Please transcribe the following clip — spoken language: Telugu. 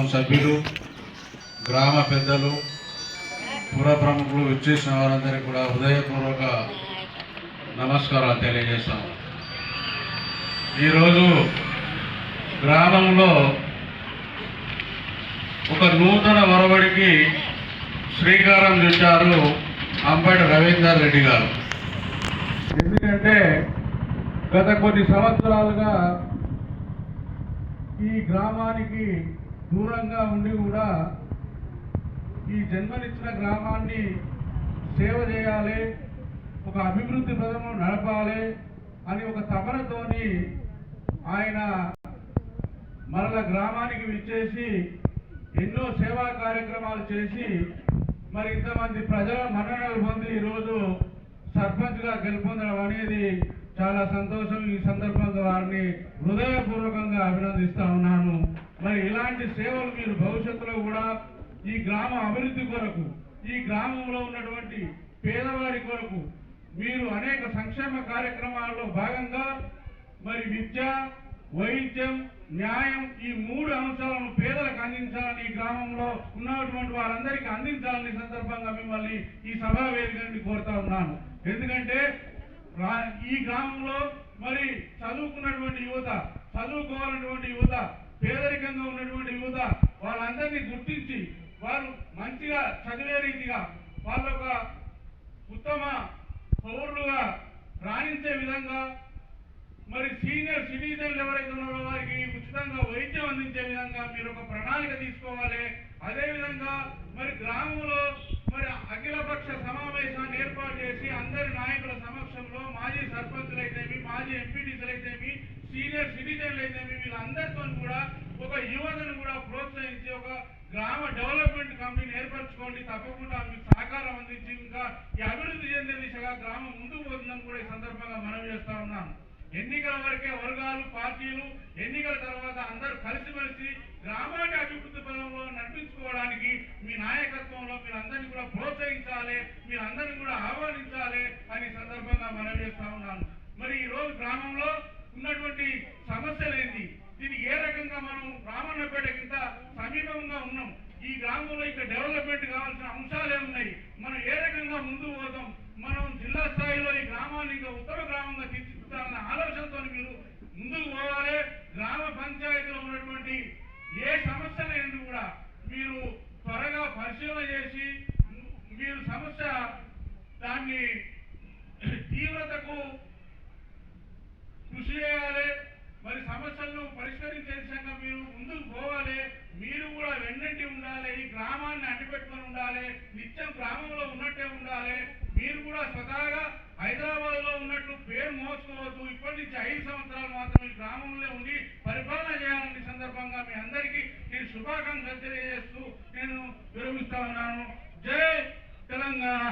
కుటుంబం సభ్యులు, గ్రామ పెద్దలు, పుర ప్రముఖులు విచ్చేసిన వారందరికీ కూడా హృదయపూర్వక నమస్కారాలు తెలియజేస్తాం. ఈరోజు గ్రామంలో ఒక నూతన ఒరవడికి శ్రీకారం చుట్టారు అంబటి రవీందర్ రెడ్డి గారు. ఎందుకంటే గత కొన్ని సంవత్సరాలుగా ఈ గ్రామానికి దూరంగా ఉండి కూడా ఈ జన్మనిచ్చిన గ్రామాన్ని సేవ చేయాలి, ఒక అభివృద్ధి పథంలో నడపాలి అని ఒక తపనతోని ఆయన మరల గ్రామానికి విచ్చేసి ఎన్నో సేవా కార్యక్రమాలు చేసి మరి ఇంతమంది ప్రజల మన్ననలు పొంది ఈరోజు సర్పంచ్గా గెలుపొందడం అనేది చాలా సంతోషం. ఈ సందర్భంగా వారిని హృదయపూర్వకంగా అభినందిస్తా ఉన్నాను. మరి ఇలాంటి సేవలు మీరు భవిష్యత్తులో కూడా ఈ గ్రామ అభివృద్ధి కొరకు, ఈ గ్రామంలో ఉన్నటువంటి పేదవారి కొరకు మీరు అనేక సంక్షేమ కార్యక్రమాల్లో భాగంగా మరి విద్య, వైద్యం, న్యాయం ఈ 3 అంశాలను పేదలకు అందించాలని, ఈ గ్రామంలో ఉన్నటువంటి వారందరికీ అందించాలని సందర్భంగా మిమ్మల్ని ఈ సభా వేదిక నుండి కోరుతా ఉన్నాను. ఎందుకంటే ఈ గ్రామంలో మరి చదువుకున్నటువంటి యువత, చదువుకోవాలన్నటువంటి యువత, పేదరికంగా ఉన్నటువంటి యువత వాళ్ళందరినీ గుర్తించి వారు మంచిగా చదివే రీతిగా వాళ్ళ ఒక ఉత్తమ పౌరులుగా రాణించే విధంగా మరి సీనియర్ సిటిజన్లు ఎవరైతే ఉన్నారో వారికి ఉచితంగా వైద్యం అందించే విధంగా మీరు ఒక ప్రణాళిక తీసుకోవాలి. అదేవిధంగా మరి గ్రామంలో మరి అఖిలపక్ష సమావేశాన్ని ఏర్పాటు చేసి అందరి నాయకుల సమక్షంలో మాజీ సర్పంచులు అయితేమి, మాజీ ఎంపీటీసీలు అయితేమి, సీనియర్ సిటిజన్లు అయితేమి వీళ్ళందరితో కూడా ఒక యువతను కూడా ప్రోత్సహించి ఒక గ్రామ డెవలప్మెంట్ కమిటీని ఏర్పరచుకోండి. తప్పకుండా మీకు సహకారం అందించి ఇంకా ఈ అభివృద్ధి చెందే దిశగా గ్రామం ముందుకు పోతుందని కూడా ఈ సందర్భంగా మనవి చేస్తా ఉన్నాను. ఎన్నికల వరకే వర్గాలు, పార్టీలు, ఎన్నికల తర్వాత అందరూ కలిసిమెలిసి గ్రామాన్ని అభివృద్ధి పదంలో నడిపించుకోవడానికి మీ నాయకత్వంలో మీరందరినీ కూడా ప్రోత్సహించాలి, మీరందరినీ కూడా ఆహ్వానించాలి అని సందర్భంగా మనవి చేస్తా ఉన్నాను. మరి ఈ రోజు గ్రామంలో ఉన్నటువంటి సమస్యలు ఏంటి, దీనికి ఏ రకంగా మనం రామన్నపేటకి ఇంత సమీపంగా ఉన్నాం, ఈ గ్రామంలో ఇంకా డెవలప్మెంట్ కావాల్సిన అంశాలే ఉన్నాయి, మనం ఏ రకంగా ముందుకు పోతాం, మనం జిల్లా స్థాయిలో ఈ గ్రామాన్ని ఇంకా ఉత్తమ గ్రామంగా తీర్చిదిద్దాలన్న ఆలోచనతో మీరు ముందుకు పోవాలి. గ్రామ పంచాయతీలో ఉన్నటువంటి ఏ సమస్యలైనా కూడా మీరు త్వరగా పరిశీలన చేసి మీరు సమస్య దాన్ని తీవ్రతకు కృషి చేయాలి. మరి సమస్యలను పరిష్కరించే దిశగా మీరు ముందుకు పోవాలి. మీరు కూడా వెన్నంటి ఉండాలి, ఈ గ్రామాన్ని అంటిపెట్టుకొని ఉండాలి, నిత్యం గ్రామంలో ఉన్నట్టే ఉండాలి. మీరు కూడా స్వతహాగా హైదరాబాద్ లో ఉన్నట్టు పేరు మోసుకోవద్దు. ఇప్పటి నుంచి 5 సంవత్సరాలు మాత్రం ఈ గ్రామంలో ఉండి పరిపాలన చేయాలని సందర్భంగా మీ అందరికీ నేను శుభాకాంక్షలు తెలియజేస్తూ నేను విరమిస్తా ఉన్నాను. జై తెలంగాణ.